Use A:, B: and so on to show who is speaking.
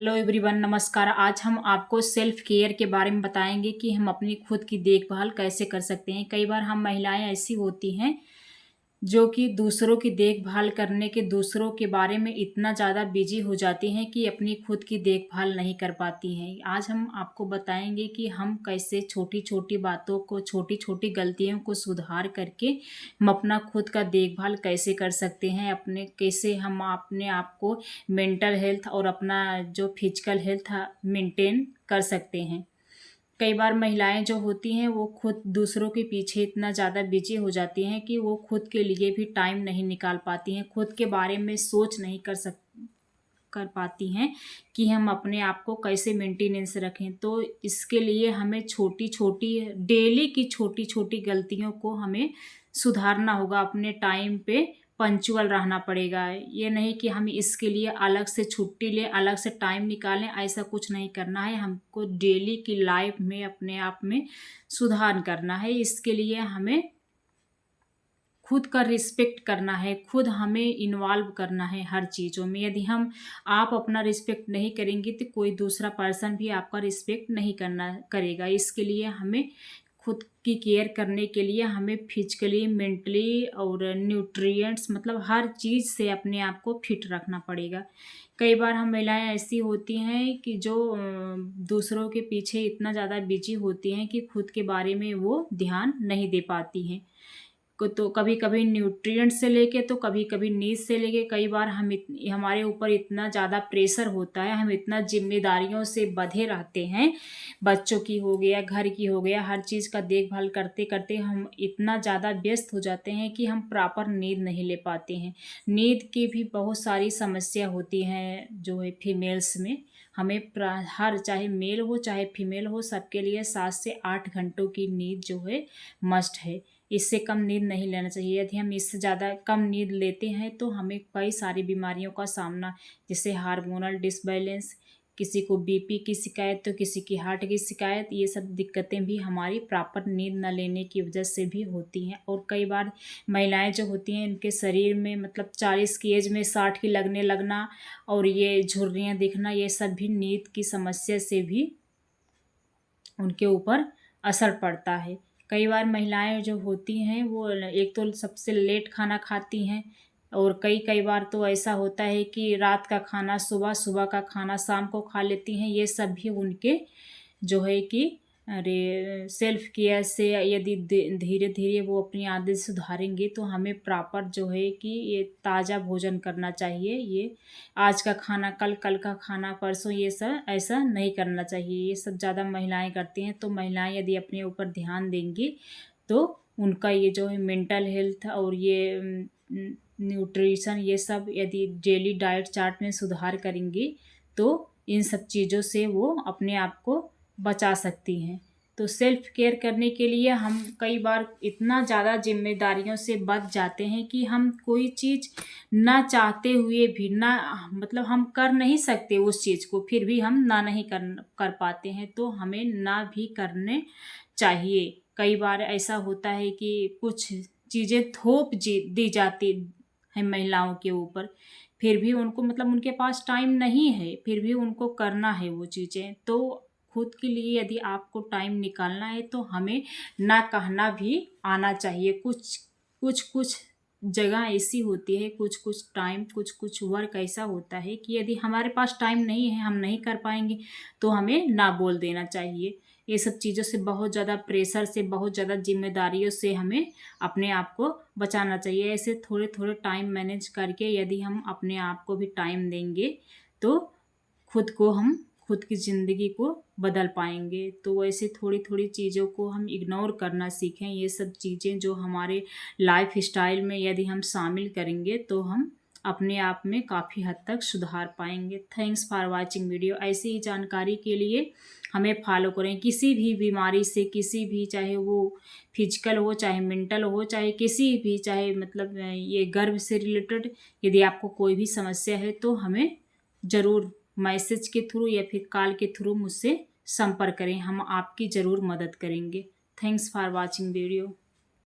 A: Hello everyone, नमस्कार। आज हम आपको सेल्फ केयर के बारे में बताएंगे कि हम अपनी खुद की देखभाल कैसे कर सकते हैं। कई बार हम महिलाएं ऐसी होती हैं जो कि दूसरों की देखभाल करने के दूसरों के बारे में इतना ज़्यादा बिजी हो जाती हैं कि अपनी खुद की देखभाल नहीं कर पाती हैं। आज हम आपको बताएंगे कि हम कैसे छोटी छोटी बातों को, छोटी छोटी गलतियों को सुधार करके हम अपना खुद का देखभाल कैसे कर सकते हैं। कैसे हम अपने आप को मेंटल हेल्थ और अपना जो फिजिकल हेल्थ मेंटेन कर सकते हैं। कई बार महिलाएं जो होती हैं वो खुद दूसरों के पीछे इतना ज़्यादा बिजी हो जाती हैं कि वो खुद के लिए भी टाइम नहीं निकाल पाती हैं, खुद के बारे में सोच नहीं कर पाती हैं कि हम अपने आप को कैसे मेंटेनेंस रखें। तो इसके लिए हमें छोटी छोटी डेली की छोटी छोटी गलतियों को हमें सुधारना होगा। अपने टाइम पे पंचुअल रहना पड़ेगा। ये नहीं कि हम इसके लिए अलग से छुट्टी लें, अलग से टाइम निकालें, ऐसा कुछ नहीं करना है। हमको डेली की लाइफ में अपने आप में सुधार करना है। इसके लिए हमें खुद का रिस्पेक्ट करना है, खुद हमें इन्वॉल्व करना है हर चीज़ों में। यदि आप अपना रिस्पेक्ट नहीं करेंगे तो कोई दूसरा पर्सन भी आपका रिस्पेक्ट नहीं करेगा। इसके लिए हमें खुद की केयर करने के लिए हमें फिजिकली, मेंटली और न्यूट्रिएंट्स मतलब हर चीज़ से अपने आप को फिट रखना पड़ेगा। कई बार हम महिलाएं ऐसी होती हैं कि जो दूसरों के पीछे इतना ज़्यादा बिजी होती हैं कि खुद के बारे में वो ध्यान नहीं दे पाती हैं। तो कभी कभी न्यूट्रिएंट से लेके तो कभी कभी नींद से लेके कई बार हमारे ऊपर इतना ज़्यादा प्रेशर होता है, हम इतना जिम्मेदारियों से बंधे रहते हैं। बच्चों की हो गया, घर की हो गया, हर चीज़ का देखभाल करते करते हम इतना ज़्यादा व्यस्त हो जाते हैं कि हम प्रॉपर नींद नहीं ले पाते हैं। नींद की भी बहुत सारी समस्या होती हैं जो है फीमेल्स में। हमें हर चाहे मेल हो चाहे फीमेल हो, सबके लिए 7 से 8 घंटों की नींद जो है मस्ट है। इससे कम नींद नहीं लेना चाहिए। यदि हम इससे ज़्यादा कम नींद लेते हैं तो हमें कई सारी बीमारियों का सामना, जैसे हार्मोनल डिसबैलेंस, किसी को बीपी की शिकायत तो किसी की हार्ट की शिकायत, ये सब दिक्कतें भी हमारी प्रॉपर नींद न लेने की वजह से भी होती हैं। और कई बार महिलाएं जो होती हैं इनके शरीर में मतलब 40 की एज में 60 की लगने लगना और ये झुर्रियाँ दिखना, ये सब भी नींद की समस्या से भी उनके ऊपर असर पड़ता है। कई बार महिलाएं जो होती हैं वो एक तो सबसे लेट खाना खाती हैं और कई कई बार तो ऐसा होता है कि रात का खाना सुबह, सुबह का खाना शाम को खा लेती हैं। ये सब भी उनके जो है कि अरे सेल्फ केयर से यदि धीरे धीरे वो अपनी आदत सुधारेंगे तो हमें प्रॉपर जो है कि ये ताज़ा भोजन करना चाहिए। ये आज का खाना कल, कल का खाना परसों, ये सब ऐसा नहीं करना चाहिए। ये सब ज़्यादा महिलाएं करती हैं। तो महिलाएं यदि अपने ऊपर ध्यान देंगी तो उनका ये जो है मेंटल हेल्थ और ये न्यूट्रिशन, ये सब यदि डेली डाइट चार्ट में सुधार करेंगी तो इन सब चीज़ों से वो अपने आप को बचा सकती हैं। तो सेल्फ केयर करने के लिए हम कई बार इतना ज़्यादा जिम्मेदारियों से बच जाते हैं कि हम कोई चीज़ ना चाहते हुए भी ना, मतलब हम कर नहीं सकते उस चीज़ को, फिर भी हम ना नहीं कर पाते हैं। तो हमें ना भी करने चाहिए। कई बार ऐसा होता है कि कुछ चीज़ें दी जाती है महिलाओं के ऊपर, फिर भी उनको मतलब उनके पास टाइम नहीं है, फिर भी उनको करना है वो चीज़ें। तो खुद के लिए यदि आपको टाइम निकालना है तो हमें ना कहना भी आना चाहिए। कुछ कुछ कुछ जगह ऐसी होती है, कुछ कुछ टाइम, कुछ कुछ वर्क ऐसा होता है कि यदि हमारे पास टाइम नहीं है, हम नहीं कर पाएंगे, तो हमें ना बोल देना चाहिए। ये सब चीज़ों से, बहुत ज़्यादा प्रेशर से, बहुत ज़्यादा जिम्मेदारियों से हमें अपने आप को बचाना चाहिए। ऐसे थोड़े थोड़े टाइम मैनेज करके यदि हम अपने आप को भी टाइम देंगे तो हम खुद की ज़िंदगी को बदल पाएंगे। तो ऐसे थोड़ी थोड़ी चीज़ों को हम इग्नोर करना सीखें। ये सब चीज़ें जो हमारे लाइफ स्टाइल में यदि हम शामिल करेंगे तो हम अपने आप में काफ़ी हद तक सुधार पाएंगे। Thanks for watching video. ऐसी ही जानकारी के लिए हमें फॉलो करें। किसी भी बीमारी से, किसी भी, चाहे वो फिजिकल हो, चाहे मेंटल हो, चाहे किसी भी, चाहे मतलब ये गर्भ से रिलेटेड यदि आपको कोई भी समस्या है तो हमें ज़रूर मैसेज के थ्रू या फिर कॉल के थ्रू मुझसे संपर्क करें। हम आपकी ज़रूर मदद करेंगे। Thanks for watching video.